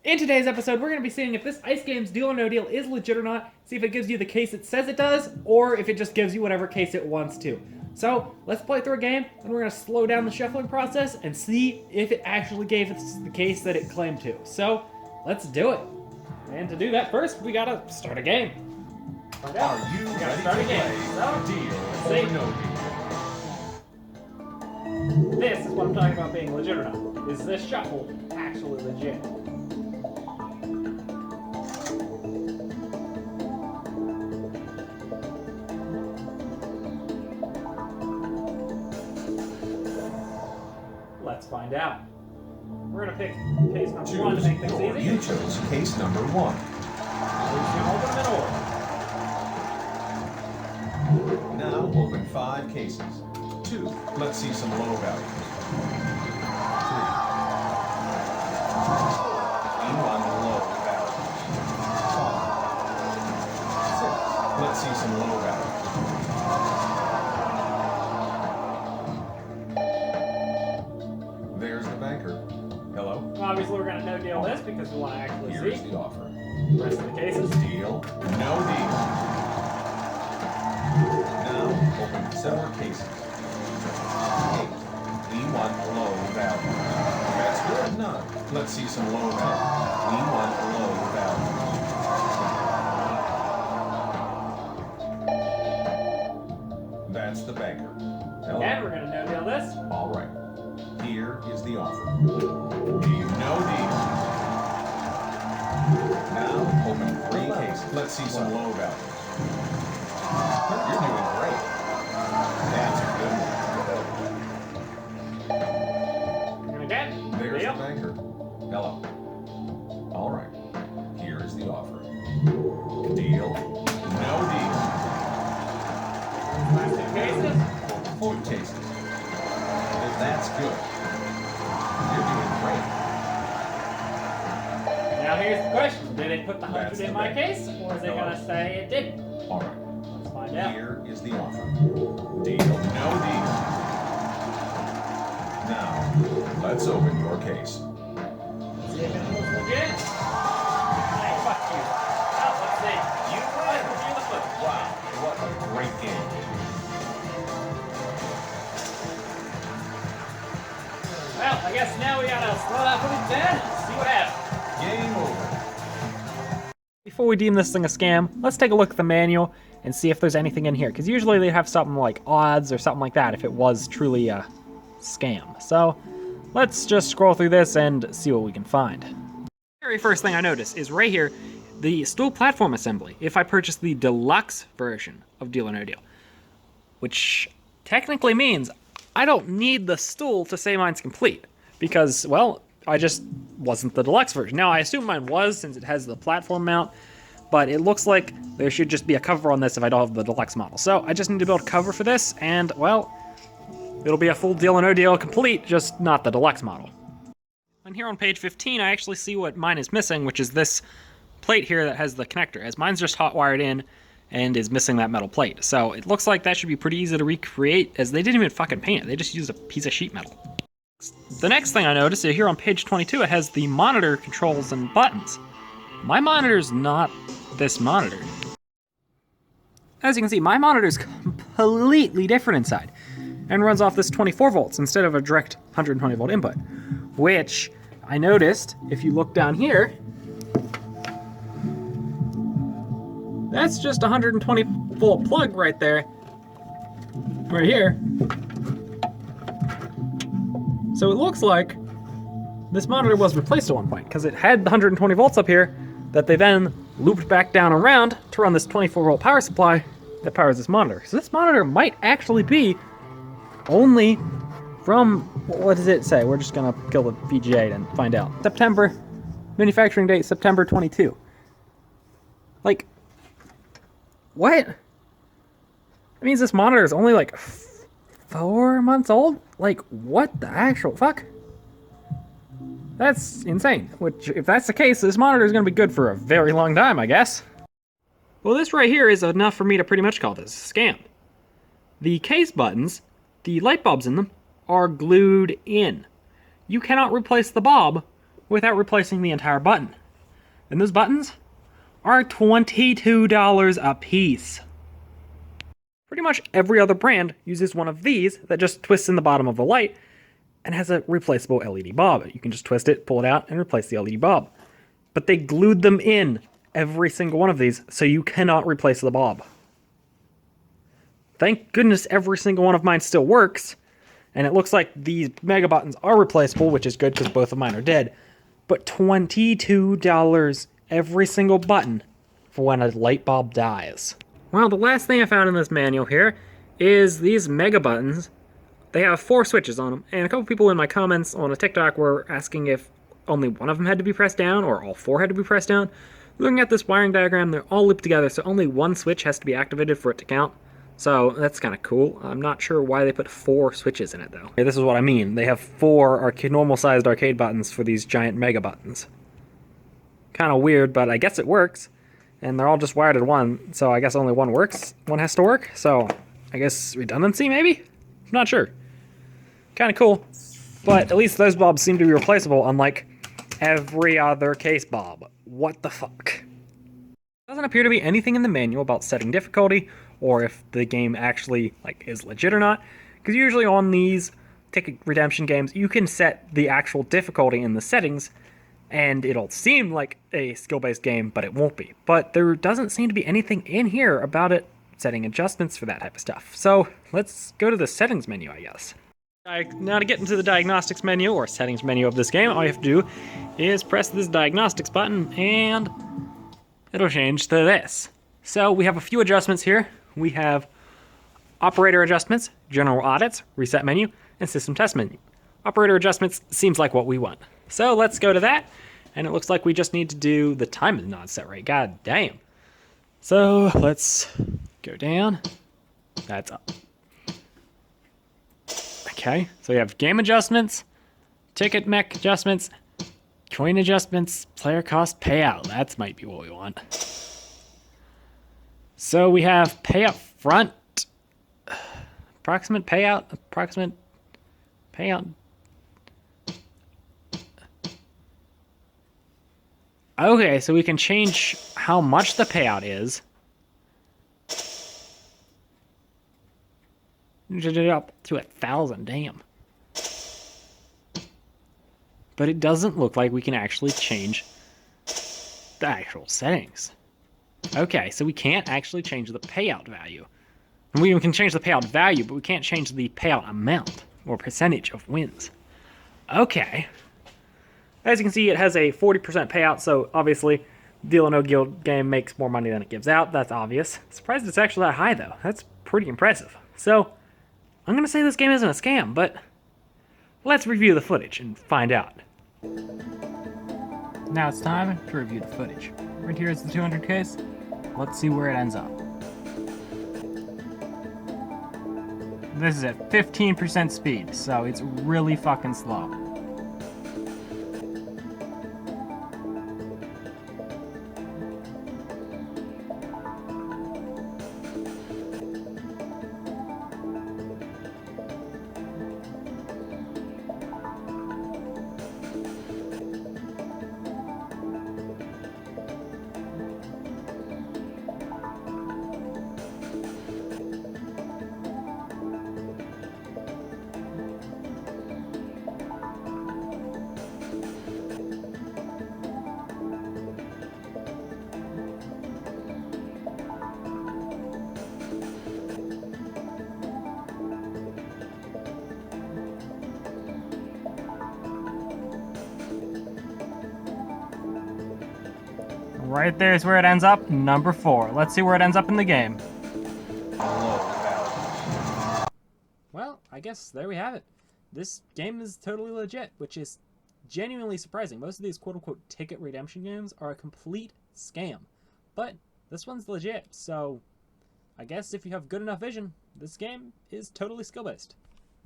In today's episode, we're going to be seeing if this Ice Games Deal or No Deal is legit or not, see if it gives you the case it says it does, or if it just gives you whatever case it wants to. So, let's play through a game, and we're going to slow down the shuffling process and see if it actually gave us the case that it claimed to. So, let's do it. And to do that, first, we gotta start a game. Are you ready to play Deal or No Deal? This is what I'm talking about being legit or not. Is this shuffle actually legit? Let's find out. We're gonna pick case number one to make things easy. You chose case number one. Now open 5 cases. 2. Let's see some low values. 3. E1 low values. 5. 6. Let's see some low values. There's the banker. Hello? Obviously, we're gonna no deal this because we want to actually Here's see the offer. the rest of the cases. Deal. No deal. Now open 7 more cases. 8. E1 low value. That's good. None. Let's see some low value. E1 low value. That's the banker. Hello? And we're gonna no deal this. All right. Here is the offer. Deal. No deal. Now open 3 cases. Let's see some low values. You're doing great. That's a good one. And again, There's deal. the banker. Hello. All right. Here is the offer. Deal. No deal. Last 2 cases. 4 cases. That's good. You're doing great. Now here's the question: did it put the 100 That's in the my banker. case, or is it gonna say it didn't? All right. Let's find out. Here is the offer. Deal. No deal. Now, let's open your case. See if it looks legit. Hey, fuck you. Well, let's see. You win. Review the footage. Wow, what a great game. Well, I guess now we gotta slow that footage down and see what happens. Game over. Before we deem this thing a scam, let's take a look at the manual and see if there's anything in here. Because usually they have something like odds or something like that if it was truly a scam. So let's just scroll through this and see what we can find. The very first thing I notice is right here, the stool platform assembly. If I purchase the deluxe version of Deal or No Deal, which technically means I don't need the stool to say mine's complete because, well, I just wasn't the deluxe version. Now, I assume mine was since it has the platform mount, but it looks like there should just be a cover on this if I don't have the deluxe model. So I just need to build a cover for this, and, well, it'll be a full Deal or No Deal complete, just not the deluxe model. And here on page 15, I actually see what mine is missing, which is this plate here that has the connector, as mine's just hot wired in and is missing that metal plate. So it looks like that should be pretty easy to recreate, as they didn't even fucking paint it. They just used a piece of sheet metal. The next thing I noticed is here on page 22, it has the monitor controls and buttons. My monitor's not this monitor. As you can see, my monitor's completely different inside and runs off this 24 volts instead of a direct 120 volt input, which I noticed if you look down here, that's just a 120 volt plug right there, right here. So it looks like this monitor was replaced at one point because it had the 120 volts up here that they then looped back down around to run this 24 volt power supply that powers this monitor. So this monitor might actually be only from, what does it say? We're just gonna kill the VGA and find out. September, manufacturing date September 22. Like, what? That means this monitor is only like 4 months old? Like, what the actual fuck? That's insane. Which, if that's the case, this monitor is going to be good for a very long time, I guess. Well, this right here is enough for me to pretty much call this a scam. The case buttons, the light bulbs in them, are glued in. You cannot replace the bulb without replacing the entire button. And those buttons are $22 a piece. Pretty much every other brand uses one of these that just twists in the bottom of the light and has a replaceable LED bulb. You can just twist it, pull it out, and replace the LED bulb. But they glued them in, every single one of these, so you cannot replace the bulb. Thank goodness every single one of mine still works, and it looks like these mega buttons are replaceable, which is good because both of mine are dead. But $22 every single button for when a light bulb dies. Well, the last thing I found in this manual here is these mega buttons. They have 4 switches on them, and a couple people in my comments on a TikTok were asking if only one of them had to be pressed down or all 4 had to be pressed down. Looking at this wiring diagram, they're all looped together, so only one switch has to be activated for it to count. So that's kind of cool. I'm not sure why they put 4 switches in it, though. This is what I mean. They have 4 normal-sized arcade buttons for these giant mega buttons. Kind of weird, but I guess it works. And they're all just wired at one, so I guess only one works. One has to work, so I guess redundancy, maybe? I'm not sure. Kind of cool. But at least those bulbs seem to be replaceable, unlike every other case bulb. What the fuck? Doesn't appear to be anything in the manual about setting difficulty, or if the game actually is legit or not. Because usually on these ticket redemption games, you can set the actual difficulty in the settings, and it'll seem like a skill-based game, but it won't be. But there doesn't seem to be anything in here about it setting adjustments for that type of stuff. So let's go to the settings menu, I guess. Now to get into the diagnostics menu, or settings menu of this game, all you have to do is press this diagnostics button, and it'll change to this. So we have a few adjustments here. We have operator adjustments, general audits, reset menu, and system test menu. Operator adjustments seems like what we want. So let's go to that, and it looks like we just need to do the time is not set right. God damn. So let's go down. That's up. Okay, so we have game adjustments, ticket mech adjustments, coin adjustments, player cost payout. That might be what we want. So we have pay up front, approximate payout. Okay, so we can change how much the payout is. Up to 1,000, damn. But it doesn't look like we can actually change the actual settings. Okay, so we can't actually change the payout value. And we can change the payout value, but we can't change the payout amount or percentage of wins. Okay. As you can see, it has a 40% payout, so obviously, Deal or No Guild game makes more money than it gives out. That's obvious. Surprised it's actually that high, though. That's pretty impressive. So, I'm going to say this game isn't a scam, but let's review the footage and find out. Now it's time to review the footage. Right here is the 200 case. Let's see where it ends up. This is at 15% speed, so it's really fucking slow. Right there is where it ends up, number 4. Let's see where it ends up in the game. Well, I guess there we have it. This game is totally legit, which is genuinely surprising. Most of these quote-unquote ticket redemption games are a complete scam. But this one's legit, so I guess if you have good enough vision, this game is totally skill-based.